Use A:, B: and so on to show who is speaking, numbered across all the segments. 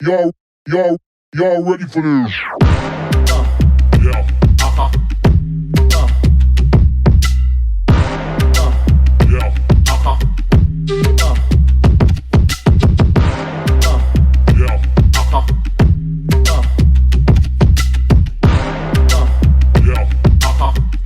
A: Y'all, y'all, y'all ready for this? Yeah. Yeah. Yeah.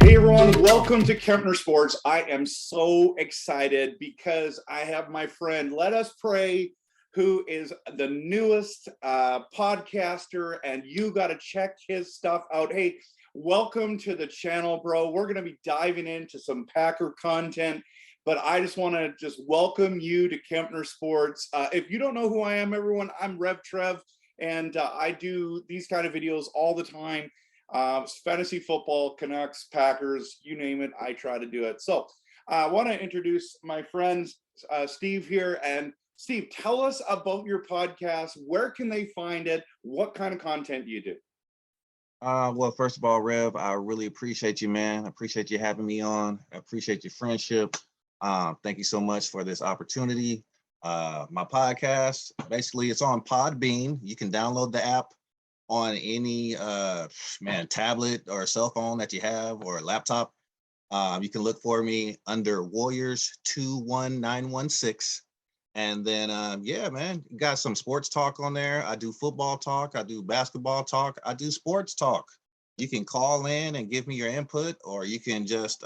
B: Hey everyone, welcome to Kempner Sports. I am so excited because I have my friend Let Us Pray, who is the newest podcaster, and you got to check his stuff out. Hey, welcome to the channel, bro. We're going to be diving into some Packer content, but I just want to welcome you to Kempner Sports. If you don't know who I am, everyone, I'm Rev Trev, and I do these kind of videos all the time. Fantasy football, Canucks, Packers, you name it, I try to do it. So I want to introduce my friend Steve here. And Steve, tell us about your podcast. Where can they find it? What kind of content do you do?
C: Well, first of all, Rev, I really appreciate you, man. I appreciate you having me on. I appreciate your friendship. Thank you so much for this opportunity. My podcast, basically, it's on Podbean. You can download the app on any tablet or cell phone that you have or a laptop. You can look for me under Warriors 21916. And then man, got some sports talk on there. I do football talk, I do basketball talk, I do sports talk. You can call in and give me your input, or you can just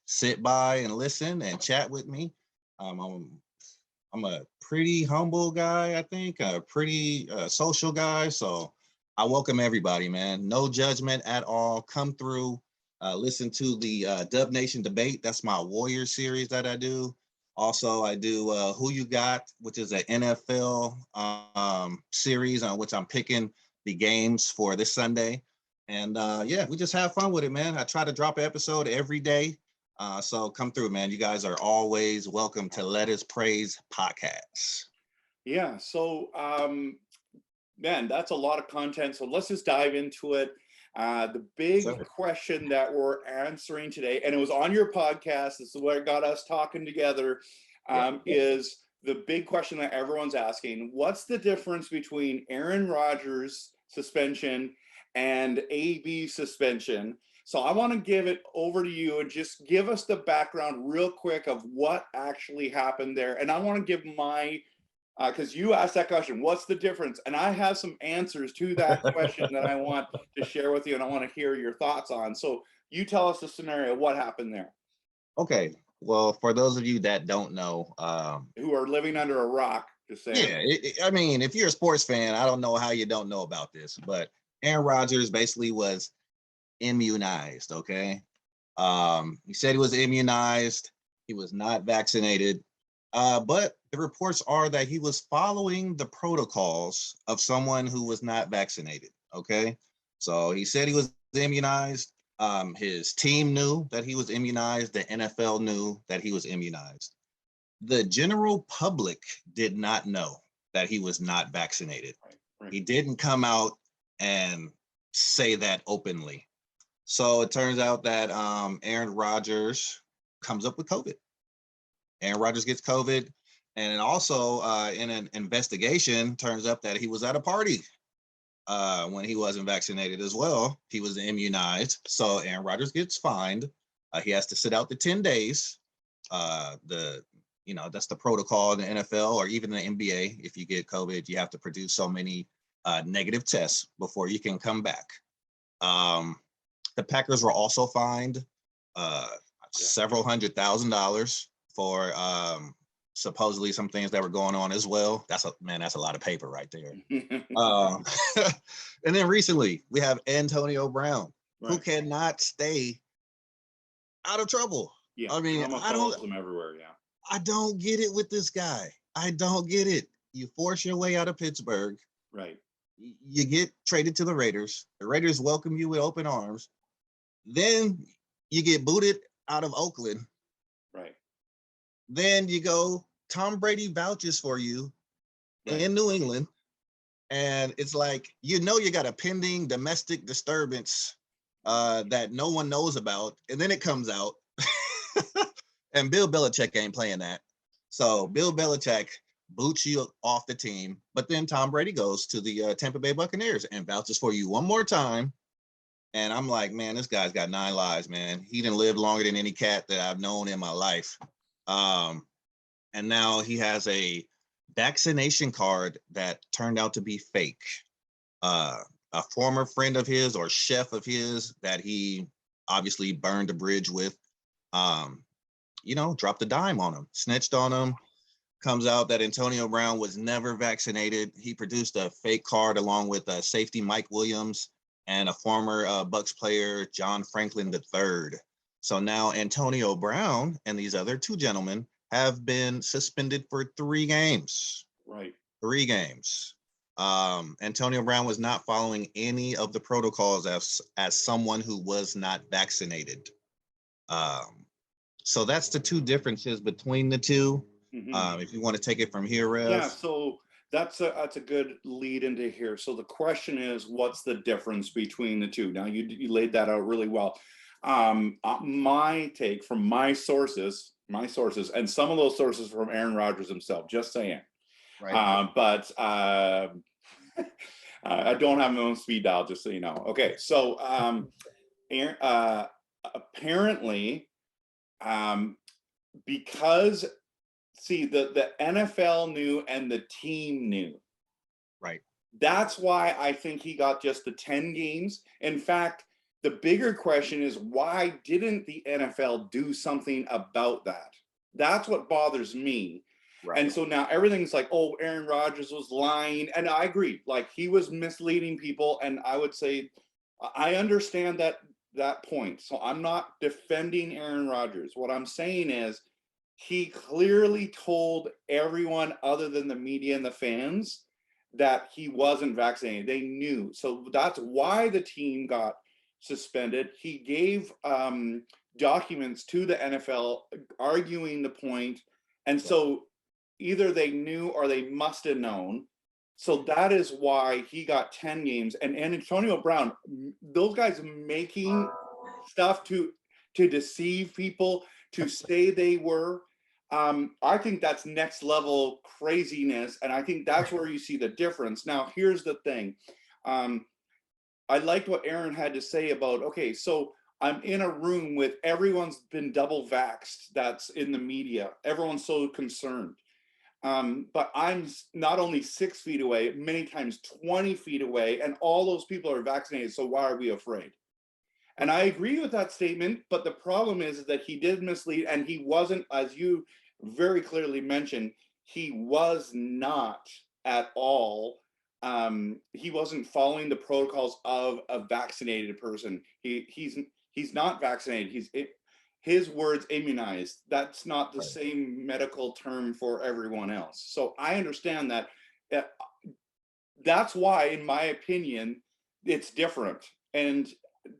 C: sit by and listen and chat with me. I'm a pretty humble guy, I think, a pretty social guy. So I welcome everybody, man. No judgment at all. Come through, listen to the Dub Nation debate. That's my Warrior series that I do. Also, I do Who You Got, which is an NFL series on which I'm picking the games for this Sunday. And we just have fun with it, man. I try to drop an episode every day. So come through, man. You guys are always welcome to Let Us Praise podcast.
B: Yeah, so man, that's a lot of content. So let's just dive into it. The big question that we're answering today, and it was on your podcast, this is what got us talking together, is the big question that everyone's asking. What's the difference between Aaron Rodgers suspension and AB suspension? So I want to give it over to you and just give us the background real quick of what actually happened there. And I want to give my because you asked that question, what's the difference? And I have some answers to that question that I want to share with you, and I want to hear your thoughts on. So you tell us the scenario, what happened there?
C: Okay. Well, for those of you that don't know,
B: who are living under a rock, just saying.
C: Yeah, I mean, if you're a sports fan, I don't know how you don't know about this, but Aaron Rodgers basically was immunized, okay? He said he was immunized. He was not vaccinated. But the reports are that he was following the protocols of someone who was not vaccinated, okay? So he said he was immunized. His team knew that he was immunized. The NFL knew that he was immunized. The general public did not know that he was not vaccinated. Right. He didn't come out and say that openly. So it turns out that Aaron Rodgers comes up with COVID. Aaron Rodgers gets COVID. And also in an investigation, turns up that he was at a party when he wasn't vaccinated as well. He was immunized. So Aaron Rodgers gets fined. He has to sit out the 10 days. That's the protocol in the NFL or even the NBA. If you get COVID, you have to produce so many negative tests before you can come back. The Packers were also fined several $100,000 for supposedly some things that were going on as well. That's a lot of paper right there. And then recently we have Antonio Brown, who cannot stay out of trouble.
B: Yeah,
C: I mean, I don't
B: them everywhere. Yeah,
C: I don't get it with this guy. I don't get it. You force your way out of Pittsburgh.
B: Right.
C: You get traded to the Raiders. The Raiders welcome you with open arms. Then you get booted out of Oakland.
B: Right.
C: Then you go, Tom Brady vouches for you in New England. And it's like, you got a pending domestic disturbance that no one knows about. And then it comes out. And Bill Belichick ain't playing that. So Bill Belichick boots you off the team, but then Tom Brady goes to the Tampa Bay Buccaneers and vouches for you one more time. And I'm like, man, this guy's got 9 lives, man. He didn't live longer than any cat that I've known in my life. And now he has a vaccination card that turned out to be fake. A former friend of his or chef of his that he obviously burned a bridge with, dropped a dime on him, snitched on him. Comes out that Antonio Brown was never vaccinated. He produced a fake card along with safety Mike Williams and a former Bucks player, John Franklin III. So now Antonio Brown and these other 2 gentlemen have been suspended for 3 games.
B: Right.
C: 3 games. Antonio Brown was not following any of the protocols as someone who was not vaccinated. So that's the 2 differences between the 2.
B: Mm-hmm.
C: If you want to take it from here, Rev.
B: Yeah, so that's a good lead into here. So the question is, what's the difference between the 2? Now you laid that out really well. My take from my sources, and some of those sources from Aaron Rodgers himself, just saying.
C: Right.
B: But I don't have my own speed dial, just so you know. Okay, so apparently, because the NFL knew and the team knew.
C: Right.
B: That's why I think he got just the 10 games. In fact, the bigger question is, why didn't the NFL do something about that? That's what bothers me. Right. And so now everything's like, oh, Aaron Rodgers was lying. And I agree, like he was misleading people. And I would say, I understand that point. So I'm not defending Aaron Rodgers. What I'm saying is, he clearly told everyone other than the media and the fans that he wasn't vaccinated. They knew. So that's why the team got suspended. He gave documents to the NFL arguing the point. And so either they knew or they must have known. So that is why he got 10 games. And Antonio Brown, those guys making stuff to deceive people, to say they were. I think that's next level craziness. And I think that's where you see the difference. Now, here's the thing. I liked what Aaron had to say about, okay, so I'm in a room with everyone's been double vaxxed that's in the media. Everyone's so concerned. But I'm not only 6 feet away, many times 20 feet away, and all those people are vaccinated. So why are we afraid? And I agree with that statement, but the problem is that he did mislead, and he wasn't, as you very clearly mentioned, he was not at all. He wasn't following the protocols of a vaccinated person. He's not vaccinated. His words, immunized. That's not the same medical term for everyone else. So I understand that. That's why, in my opinion, it's different. And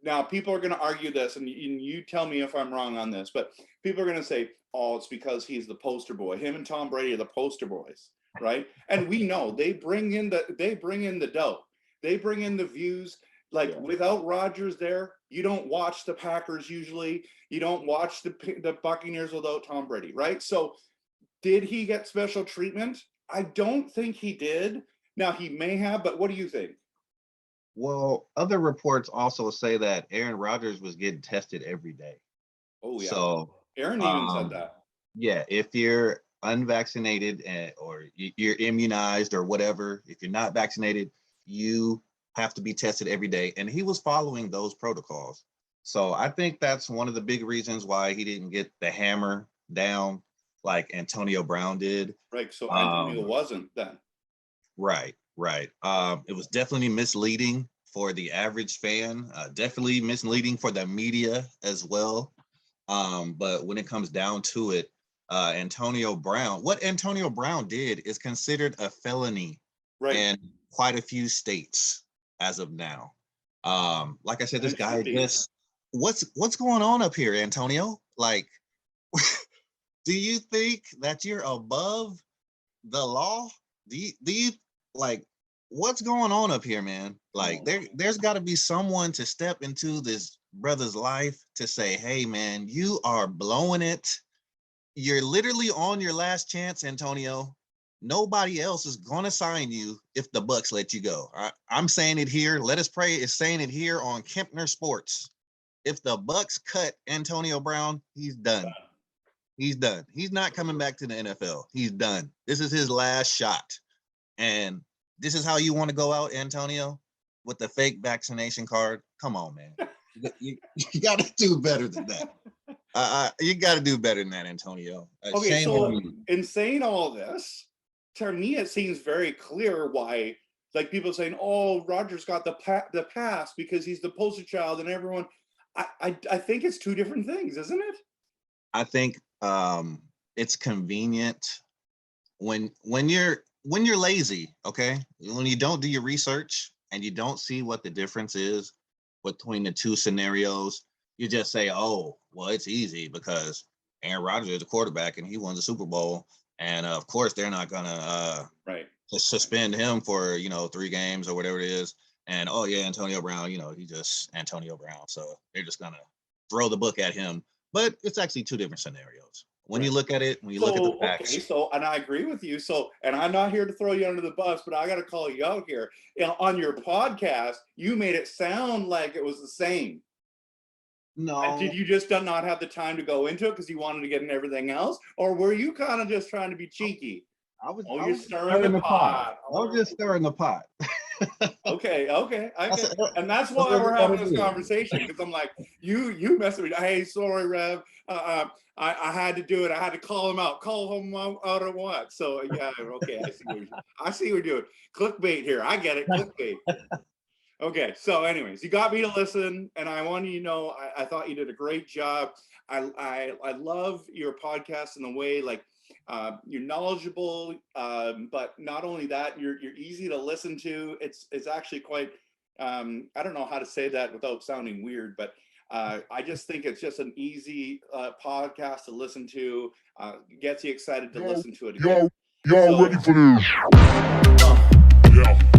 B: now people are going to argue this, and you tell me if I'm wrong on this, but people are going to say, oh, it's because he's the poster boy. Him and Tom Brady are the poster boys, right? And we know they bring in the dough. They bring in the views. Like, without Rodgers there, you don't watch the Packers usually. You don't watch the Buccaneers without Tom Brady, right? So did he get special treatment? I don't think he did. Now, he may have, but what do you think?
C: Well, other reports also say that Aaron Rodgers was getting tested every day.
B: Oh, yeah.
C: So
B: Aaron even said that.
C: Yeah, if you're unvaccinated or you're immunized or whatever, if you're not vaccinated, you have to be tested every day. And he was following those protocols. So I think that's one of the big reasons why he didn't get the hammer down like Antonio Brown did.
B: Right. So Antonio wasn't then.
C: Right. It was definitely misleading for the average fan, definitely misleading for the media as well. But when it comes down to it, what Antonio Brown did is considered a felony in quite a few states as of now. Like I said, this guy just, what's going on up here, Antonio? Like, do you think that you're above the law? Do you like, what's going on up here, man? Like, there's got to be someone to step into this brother's life to say, hey, man, you are blowing it. You're literally on your last chance, Antonio. nobody else is going to sign you if the Bucks let you go. I'm saying it here. Let Us Pray is saying it here on Kempner Sports. If the Bucks cut Antonio Brown, he's done. He's done. He's not coming back to the NFL. He's done. This is his last shot. And this is how you want to go out, Antonio, with the fake vaccination card? Come on, man. You got to do better than that. You got to do better than that, Antonio.
B: Okay,
C: shame
B: so
C: on you.
B: in saying all this, to me it seems very clear why, like people saying, "Oh, Rodgers got the pass because he's the poster child," and everyone. I think it's two different things, isn't it?
C: I think it's convenient when you're lazy, okay? When you don't do your research and you don't see what the difference is between the two scenarios, you just say, "Oh, well, it's easy because Aaron Rodgers is a quarterback and he won the Super Bowl, and of course they're not gonna suspend him for 3 games or whatever it is." And oh yeah, Antonio Brown, he just Antonio Brown, so they're just gonna throw the book at him. But it's actually two different scenarios. When you look at it, when you look at the facts.
B: Okay, so, and I agree with you. So, and I'm not here to throw you under the bus, but I got to call you out here. On your podcast, you made it sound like it was the same.
C: No.
B: Did you just not have the time to go into it because you wanted to get in everything else? Or were you kind of just trying to be cheeky?
C: I was
B: stirring the pot.
C: I was just stirring the pot.
B: Okay. And that's why we're having this conversation, because I'm like, you mess with me. Hey, sorry, Rev. I had to do it. I had to call him out. Call him out at what? So yeah, okay. I see what you're doing. Clickbait here. I get it. Clickbait. Okay. So, anyways, you got me to listen, and I wanted you to know I thought you did a great job. I love your podcast in the way you're knowledgeable, but not only that, you're easy to listen to. It's actually quite I don't know how to say that without sounding weird, but I just think it's just an easy podcast to listen to. Gets you excited to listen to it again.
A: Y'all ready for this? Yeah.